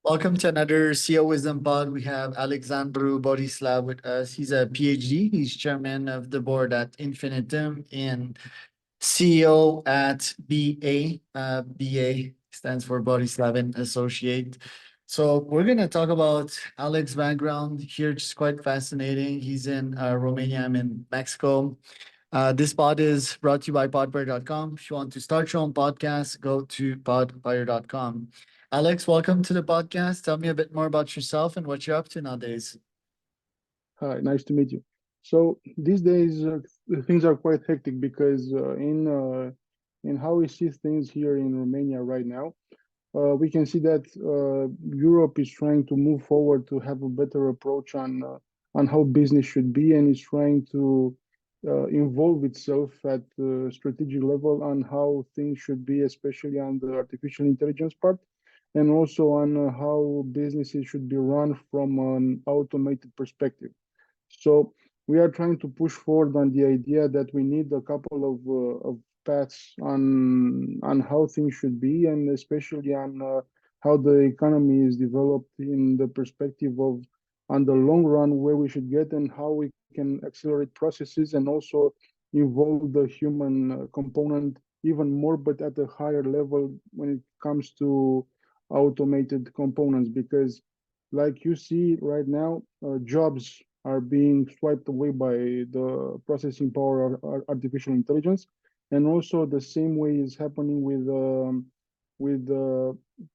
Welcome to another CEO Wisdom Pod. We have Alexandru Bodislav with us. He's a PhD. He's chairman of the board at Infinitum and CEO at BA. BA stands for Bodislav and Associates. So we're going to talk about Alex's background here, which is quite fascinating. He's in Romania. I'm in Mexico. This pod is brought to you by podfire.com. If you want to start your own podcast, go to podfire.com. Alex, welcome to the podcast. Tell me a bit more about yourself and what you're up to nowadays. Hi, nice to meet you. So these days things are quite hectic because in how we see things here in Romania right now, we can see that Europe is trying to move forward to have a better approach on how business should be, and is trying to involve itself at the strategic level on how things should be, especially on the artificial intelligence part, and also on how businesses should be run from an automated perspective. So we are trying to push forward on the idea that we need a couple of paths on how things should be, and especially on how the economy is developed in the perspective of on the long run where we should get and how we can accelerate processes and also involve the human component even more, but at a higher level when it comes to automated components. Because like you see right now, jobs are being swiped away by the processing power of artificial intelligence, and also the same way is happening with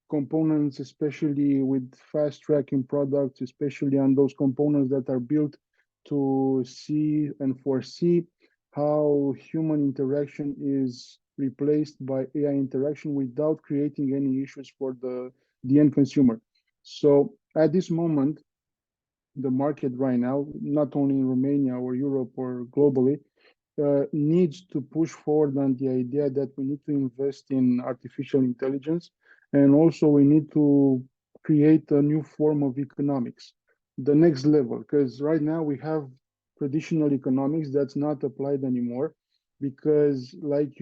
components, especially with fast tracking products, especially on those components that are built to see and foresee how human interaction is replaced by AI interaction without creating any issues for the end consumer. So at this moment, the market right now, not only in Romania or Europe or globally, needs to push forward on the idea that we need to invest in artificial intelligence, and also we need to create a new form of economics, the next level, because right now we have traditional economics that's not applied anymore, because like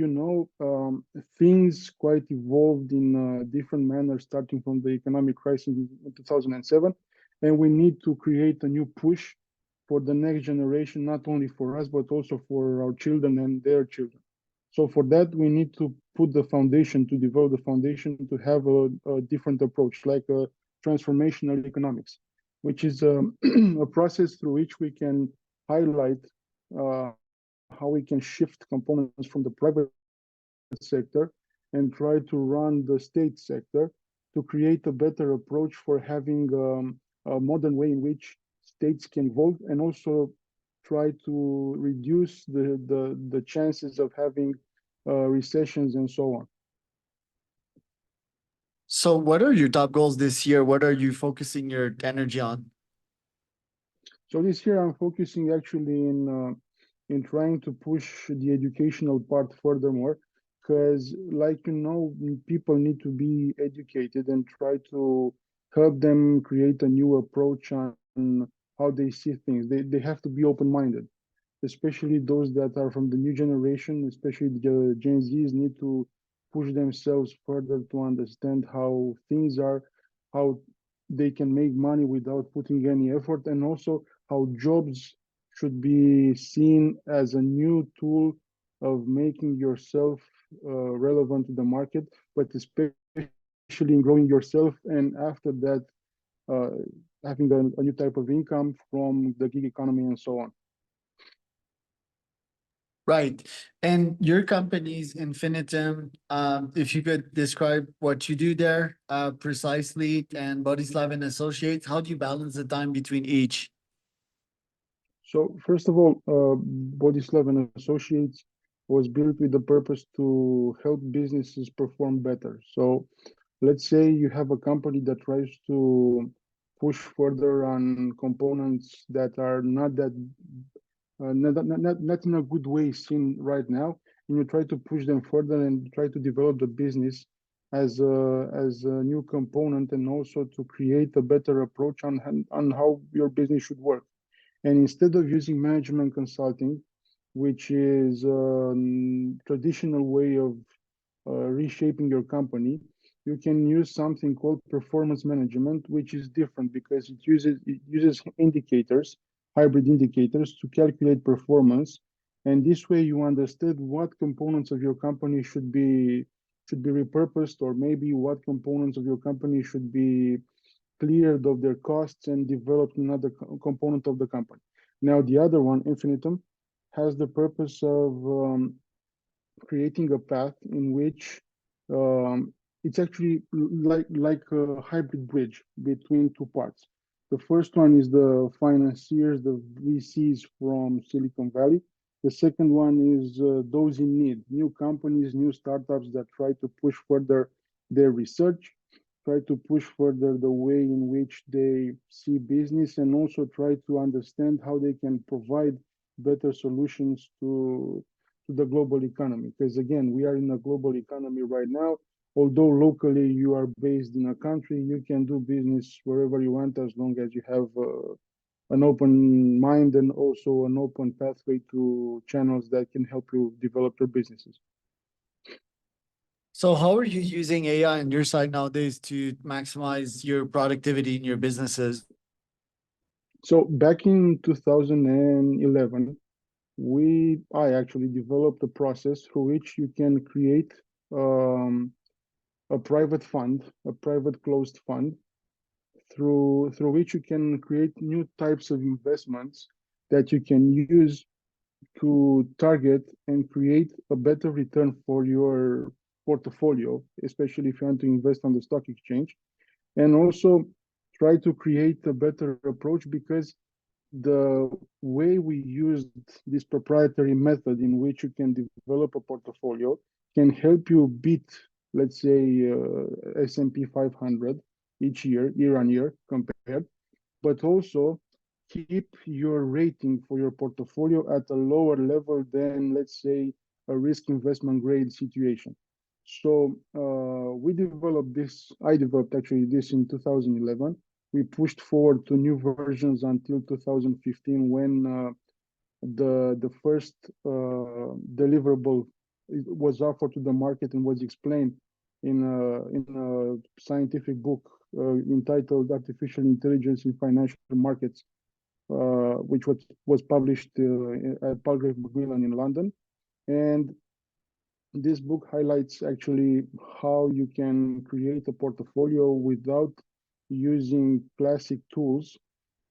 things quite evolved in a different manner starting from the economic crisis in 2007, and we need to create a new push for the next generation, not only for us, but also for our children and their children. So for that, we need to put the foundation, to develop the foundation to have a different approach, like a transformational economics, which is a process through which we can highlight how we can shift components from the private sector and try to run the state sector to create a better approach for having a modern way in which states can evolve, and also try to reduce the chances of having recessions and so on. So what are your top goals this year? What are you focusing your energy on? So this year I'm focusing actually in trying to push the educational part furthermore, because like people need to be educated and try to help them create a new approach on how they see things. They have to be open-minded, especially those that are from the new generation, especially the Gen Zs need to push themselves further to understand how things are, how they can make money without putting any effort, and also how jobs should be seen as a new tool of making yourself relevant to the market, but especially in growing yourself, and after that, uh, having a new type of income from the gig economy and so on. Right. And your company's Infinitum, if you could describe what you do there precisely, and Bodislav and Associates, how do you balance the time between each? So first of all, Bodislav and Associates was built with the purpose to help businesses perform better. So let's say you have a company that tries to push further on components that are not in a good way seen right now, and you try to push them further and try to develop the business as a new component, and also to create a better approach on how your business should work. And instead of using management consulting, which is a traditional way of reshaping your company, you can use something called performance management, which is different because it uses indicators, hybrid indicators, to calculate performance. And this way you understand what components of your company should be repurposed, or maybe what components of your company should be cleared of their costs and developed another component of the company. Now, the other one, Infinitum, has the purpose of creating a path in which it's actually like a hybrid bridge between two parts. The first one is the financiers, the VCs from Silicon Valley. The second one is those in need, new companies, new startups that try to push further their research, try to push further the way in which they see business, and also try to understand how they can provide better solutions to the global economy. Because again, we are in a global economy right now. Although locally you are based in a country, you can do business wherever you want as long as you have an open mind and also an open pathway to channels that can help you develop your businesses. So how are you using AI on your side nowadays to maximize your productivity in your businesses? So back in 2011, I actually developed a process through which you can create a private fund, a private closed fund, through which you can create new types of investments that you can use to target and create a better return for your portfolio, especially if you want to invest on the stock exchange, and also try to create a better approach, because the way we used this proprietary method in which you can develop a portfolio can help you beat, let's say, S&P 500 each year on year compared, but also keep your rating for your portfolio at a lower level than, let's say, a risk investment grade situation. So I developed actually this in 2011. We pushed forward to new versions until 2015, when the first deliverable was offered to the market and was explained in a scientific book entitled Artificial Intelligence in Financial Markets, which was published at Palgrave Macmillan in London. And this book highlights actually how you can create a portfolio without using classic tools,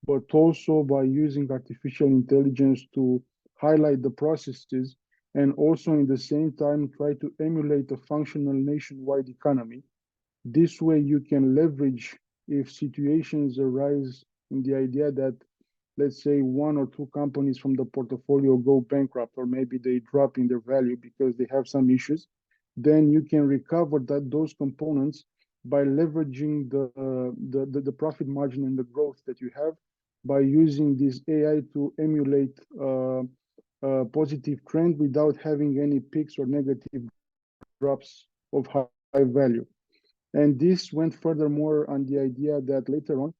but also by using artificial intelligence to highlight the processes, and also in the same time try to emulate a functional nationwide economy. This way you can leverage if situations arise in the idea that, let's say, one or two companies from the portfolio go bankrupt, or maybe they drop in their value because they have some issues, then you can recover those components by leveraging the profit margin and the growth that you have, by using this AI to emulate a positive trend without having any peaks or negative drops of high value. And this went furthermore on the idea that later on,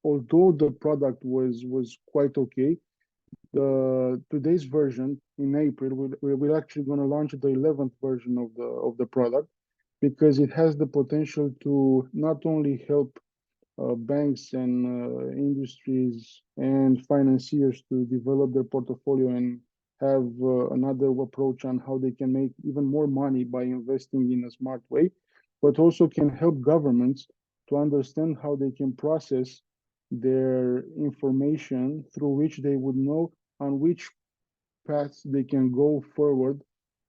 although the product was quite okay, today's version in April, we're actually going to launch the 11th version of the product, because it has the potential to not only help banks and industries and financiers to develop their portfolio and have another approach on how they can make even more money by investing in a smart way, but also can help governments to understand how they can process their information, through which they would know on which paths they can go forward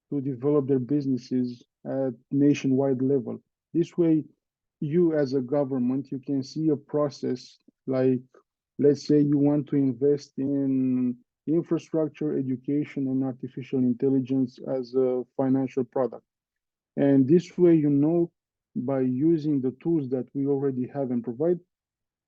to develop their businesses at nationwide level. This way, you as a government, you can see a process like, let's say you want to invest in infrastructure, education, and artificial intelligence as a financial product. And this way, by using the tools that we already have and provide,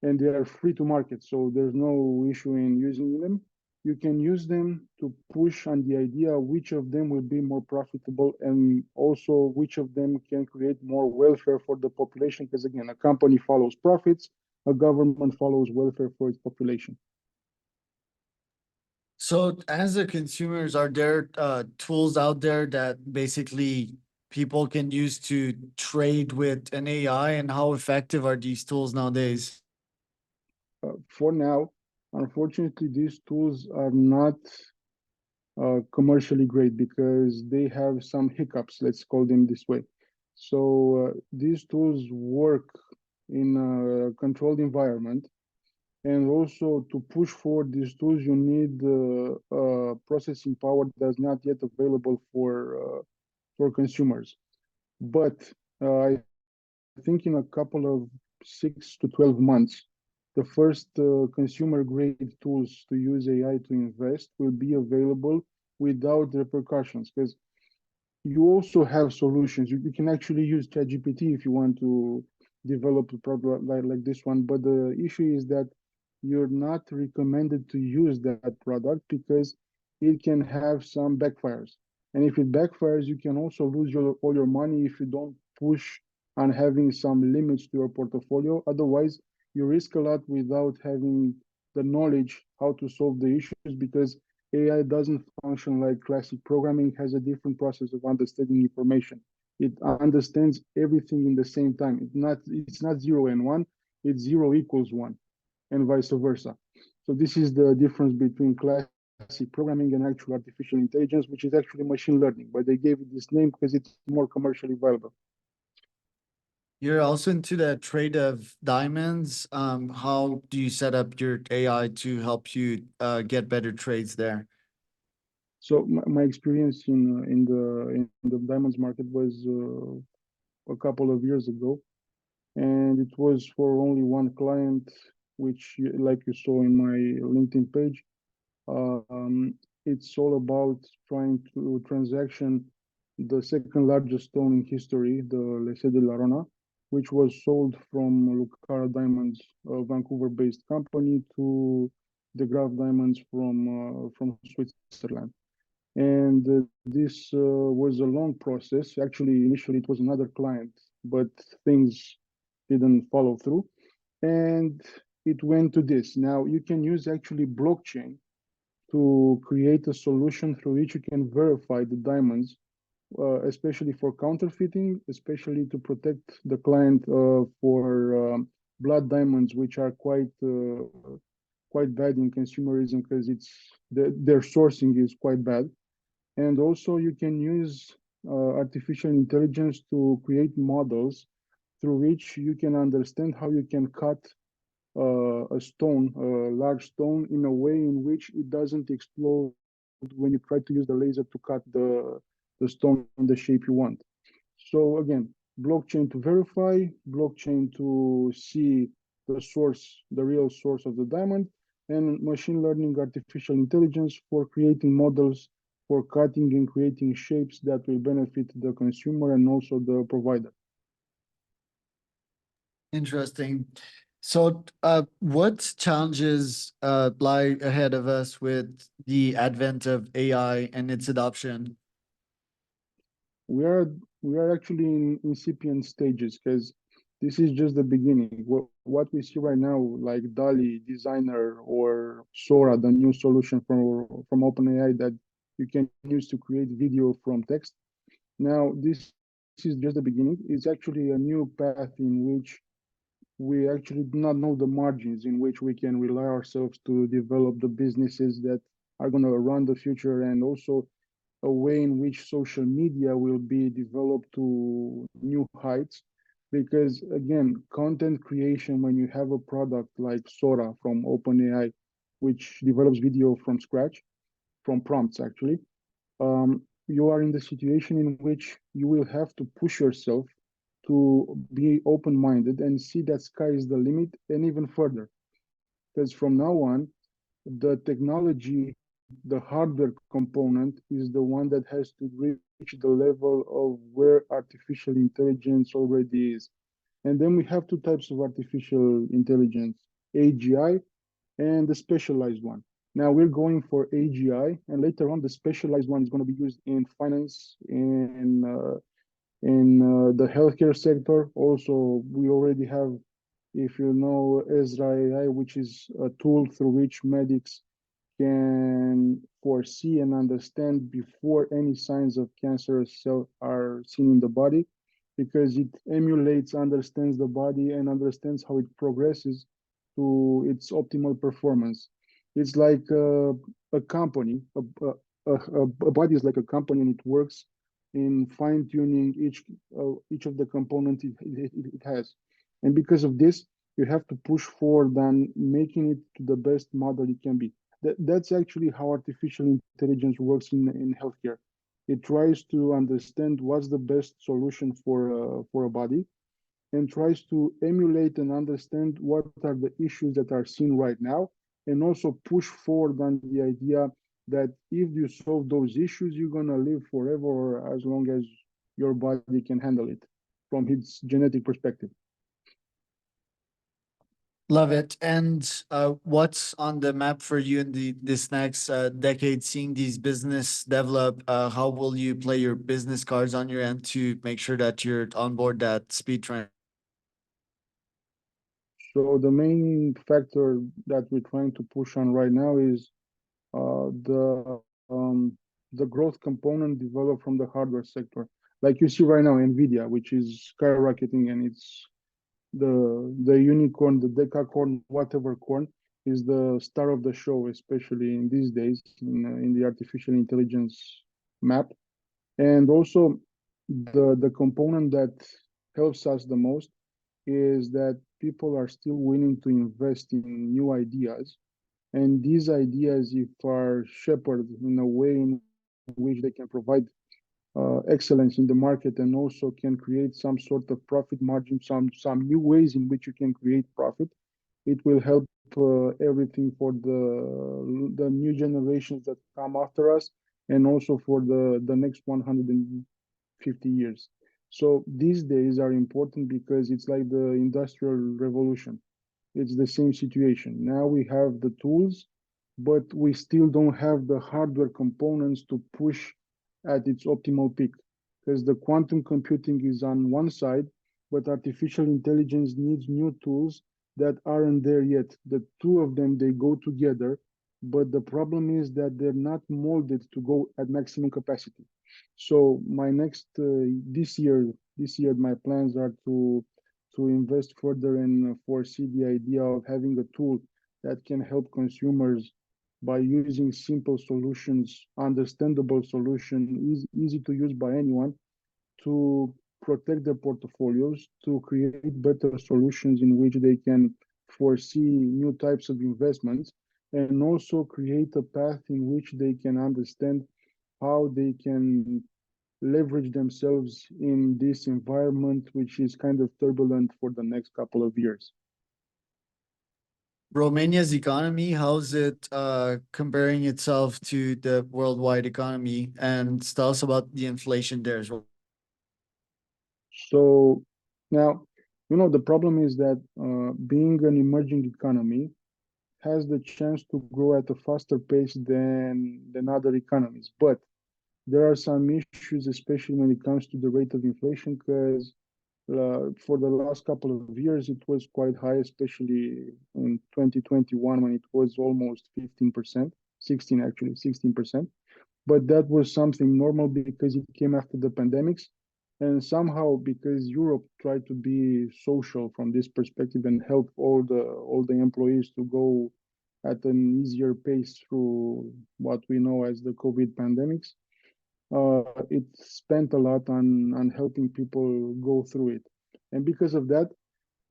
and they are free to market, so there's no issue in using them. You can use them to push on the idea which of them will be more profitable, and also which of them can create more welfare for the population. Because again, a company follows profits, a government follows welfare for its population. So as the consumers, are there tools out there that basically people can use to trade with an AI, and how effective are these tools nowadays? For now, unfortunately, these tools are not commercially great because they have some hiccups, let's call them this way. So these tools work in a controlled environment. And also to push forward these tools, you need processing power that's not yet available for consumers. But I think in a couple of 6 to 12 months, the first consumer grade tools to use AI to invest will be available without repercussions, because you also have solutions. You can actually use ChatGPT if you want to develop a product like this one. But the issue is that you're not recommended to use that product because it can have some backfires. And if it backfires, you can also lose all your money if you don't push on having some limits to your portfolio. Otherwise, you risk a lot without having the knowledge how to solve the issues, because AI doesn't function like classic programming, has a different process of understanding information. It understands everything in the same time. It's not 0 and 1, it's 0 equals 1, and vice versa. So this is the difference between classic programming and actual artificial intelligence, which is actually machine learning, but they gave it this name because it's more commercially viable. You're also into the trade of diamonds. How do you set up your AI to help you get better trades there? So my experience in the diamonds market was a couple of years ago, and it was for only one client, which, like you saw in my LinkedIn page. Um, it's all about trying to transaction the second largest stone in history, the Lese de la Rona, which was sold from Lucara Diamonds, a Vancouver-based company, to the Graf Diamonds from Switzerland. And this was a long process. Actually, initially it was another client, but things didn't follow through, and it went to this. Now you can use actually blockchain to create a solution through which you can verify the diamonds, especially for counterfeiting, especially to protect the client for blood diamonds, which are quite bad in consumerism because their sourcing is quite bad. And also you can use artificial intelligence to create models through which you can understand how you can cut a large stone, in a way in which it doesn't explode when you try to use the laser to cut the stone in the shape you want. So again, blockchain to verify, blockchain to see the real source of the diamond, and machine learning, artificial intelligence for creating models for cutting and creating shapes that will benefit the consumer and also the provider. Interesting. So, what challenges lie ahead of us with the advent of AI and its adoption? We are actually in incipient stages, because this is just the beginning. What we see right now, like DALI, Designer, or Sora, the new solution from OpenAI that you can use to create video from text. Now, this is just the beginning. It's actually a new path in which we actually do not know the margins in which we can rely ourselves to develop the businesses that are going to run the future, and also a way in which social media will be developed to new heights. Because again, content creation, when you have a product like Sora from OpenAI, which develops video from scratch, from prompts actually, you are in the situation in which you will have to push yourself to be open-minded and see that sky is the limit, and even further. Because from now on, the technology, the hardware component, is the one that has to reach the level of where artificial intelligence already is. And then we have two types of artificial intelligence: AGI and the specialized one. Now we're going for AGI, and later on the specialized one is going to be used in finance, in the healthcare sector. Also, we already have, if you know, ASRai AI, which is a tool through which medics can foresee and understand before any signs of cancerous cell are seen in the body, because it emulates, understands the body, and understands how it progresses to its optimal performance. It's like a company, a body is like a company, and it works in fine-tuning each of the components it has. And because of this, you have to push forward on making it to the best model it can be. That's actually how artificial intelligence works in healthcare. It tries to understand what's the best solution for a body, and tries to emulate and understand what are the issues that are seen right now, and also push forward on the idea that if you solve those issues, you're going to live forever, or as long as your body can handle it from its genetic perspective. Love it. And what's on the map for you in this next decade, seeing these business develop? How will you play your business cards on your end to make sure that you're on board that speed train? So the main factor that we're trying to push on right now is the growth component developed from the hardware sector. Like you see right now, NVIDIA, which is skyrocketing, and it's the unicorn, the decacorn, whatever corn, is the star of the show, especially in these days in the artificial intelligence map. And also the component that helps us the most is that people are still willing to invest in new ideas. And these ideas, if are shepherded in a way in which they can provide excellence in the market, and also can create some sort of profit margin, some new ways in which you can create profit, it will help everything for the new generations that come after us, and also for the next 150 years. So these days are important because it's like the industrial revolution. It's the same situation. Now we have the tools, but we still don't have the hardware components to push at its optimal peak, because the quantum computing is on one side, but artificial intelligence needs new tools that aren't there yet. The two of them, they go together, but the problem is that they're not molded to go at maximum capacity. So my next this year my plans are to invest further and foresee the idea of having a tool that can help consumers by using simple solutions, understandable solution, easy to use by anyone, to protect their portfolios, to create better solutions in which they can foresee new types of investments, and also create a path in which they can understand how they can leverage themselves in this environment, which is kind of turbulent for the next couple of years. Romania's economy, how's it comparing itself to the worldwide economy? And tell us about the inflation there as well. So now, the problem is that being an emerging economy has the chance to grow at a faster pace than other economies. But there are some issues, especially when it comes to the rate of inflation, because for the last couple of years, it was quite high, especially in 2021, when it was almost 15%, 16 actually, 16%. But that was something normal because it came after the pandemics. And somehow, because Europe tried to be social from this perspective and help all the employees to go at an easier pace through what we know as the COVID pandemics, it spent a lot on helping people go through it. And because of that,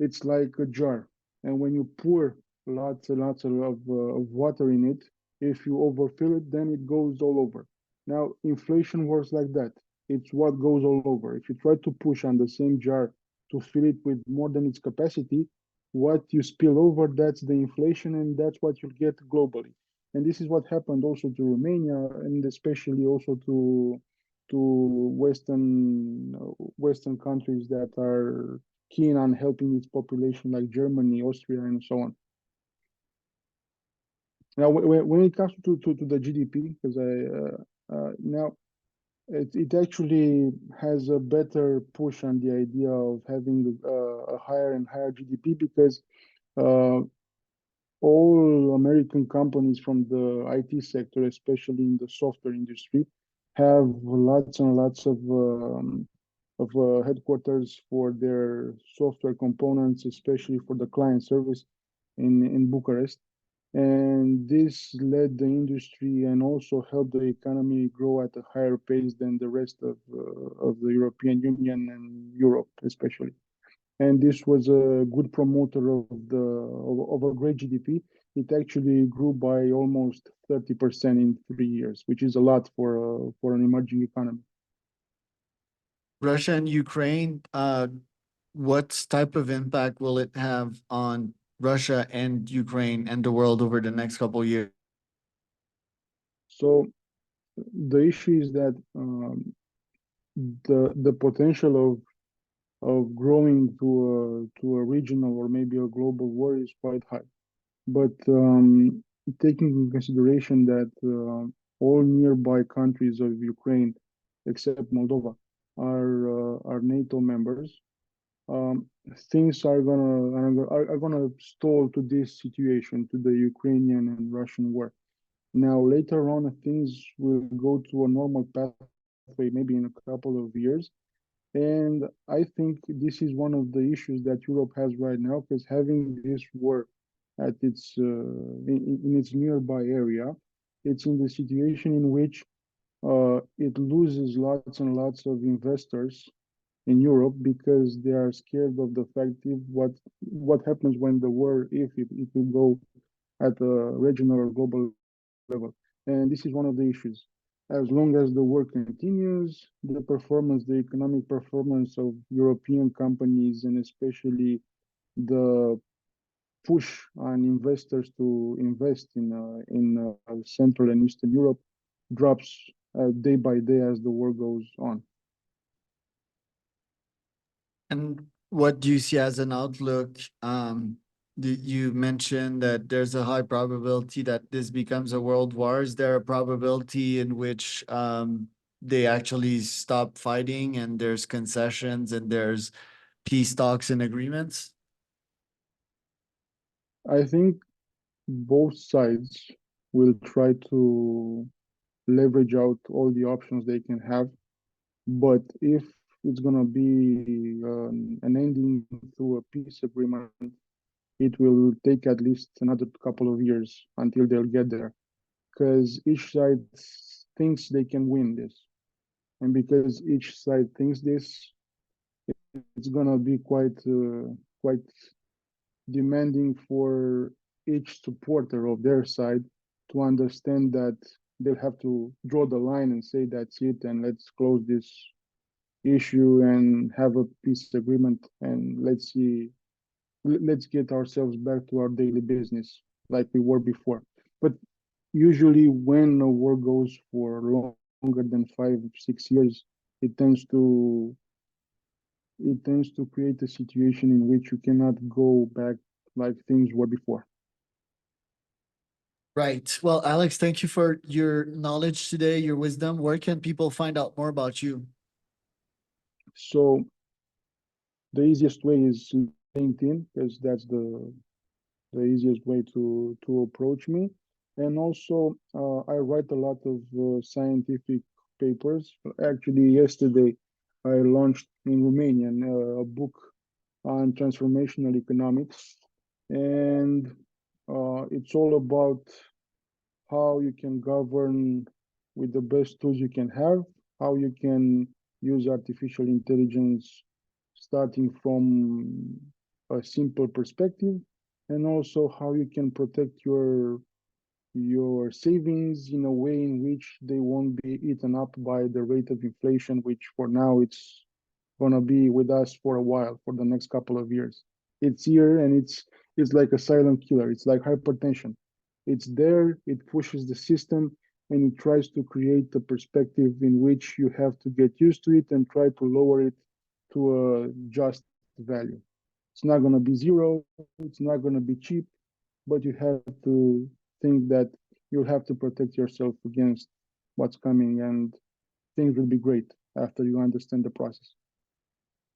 it's like a jar. And when you pour lots and lots of water in it, if you overfill it, then it goes all over. Now, inflation works like that. It's what goes all over. If you try to push on the same jar to fill it with more than its capacity, what you spill over, that's the inflation, and that's what you get globally. And this is what happened also to Romania, and especially also to Western countries that are keen on helping its population, like Germany, Austria, and so on. Now, when it comes to the GDP, because now it actually has a better push on the idea of having a higher and higher GDP, because all American companies from the IT sector, especially in the software industry, have lots and lots of headquarters for their software components, especially for the client service in Bucharest. And this led the industry and also helped the economy grow at a higher pace than the rest of the European Union and Europe, especially. And this was a good promoter of a great GDP. It actually grew by almost 30% in 3 years, which is a lot for an emerging economy. Russia and Ukraine, what type of impact will it have on Russia and Ukraine and the world over the next couple of years? So the issue is that the potential of growing to a regional or maybe a global war is quite high. But taking in consideration that all nearby countries of Ukraine, except Moldova, are NATO members, things are gonna stall to this situation, to the Ukrainian and Russian war. Now, later on, things will go to a normal pathway, maybe in a couple of years. And I think this is one of the issues that Europe has right now, because having this war at in its nearby area, it's in the situation in which it loses lots and lots of investors in Europe because they are scared of the fact if what happens when the war, if it will go at a regional or global level. And this is one of the issues. As long as the war continues, the performance, the economic performance of European companies, and especially the push on investors to invest in Central and Eastern Europe drops day by day as the war goes on. And what do you see as an outlook? You mentioned that there's a high probability that this becomes a world war. Is there a probability in which they actually stop fighting and there's concessions and there's peace talks and agreements? I think both sides will try to leverage out all the options they can have. But if it's going to be an ending through a peace agreement, it will take at least another couple of years until they'll get there. Because each side thinks they can win this. And because each side thinks this, it's going to be quite demanding for each supporter of their side to understand that they'll have to draw the line and say that's it and let's close this issue and have a peace agreement and let's get ourselves back to our daily business like we were before. But usually when a war goes for longer than 5-6 years, it tends to create a situation in which you cannot go back like things were before. Right. Well, Alex, thank you for your knowledge today, your wisdom. Where can people find out more about you? So the easiest way is LinkedIn, because that's the easiest way to approach me. And also, I write a lot of scientific papers. Actually, yesterday I launched in Romanian a book on transformational economics, and it's all about how you can govern with the best tools you can have, how you can use artificial intelligence starting from a simple perspective, and also how you can protect your savings in a way in which they won't be eaten up by the rate of inflation, which for now it's gonna be with us for a while, for the next couple of years. It's here and it's like a silent killer. It's like hypertension. It's there, it pushes the system, and it tries to create a perspective in which you have to get used to it and try to lower it to a just value. It's not going to be zero, it's not going to be cheap, but you have to think that you have to protect yourself against what's coming, and things will be great after you understand the process.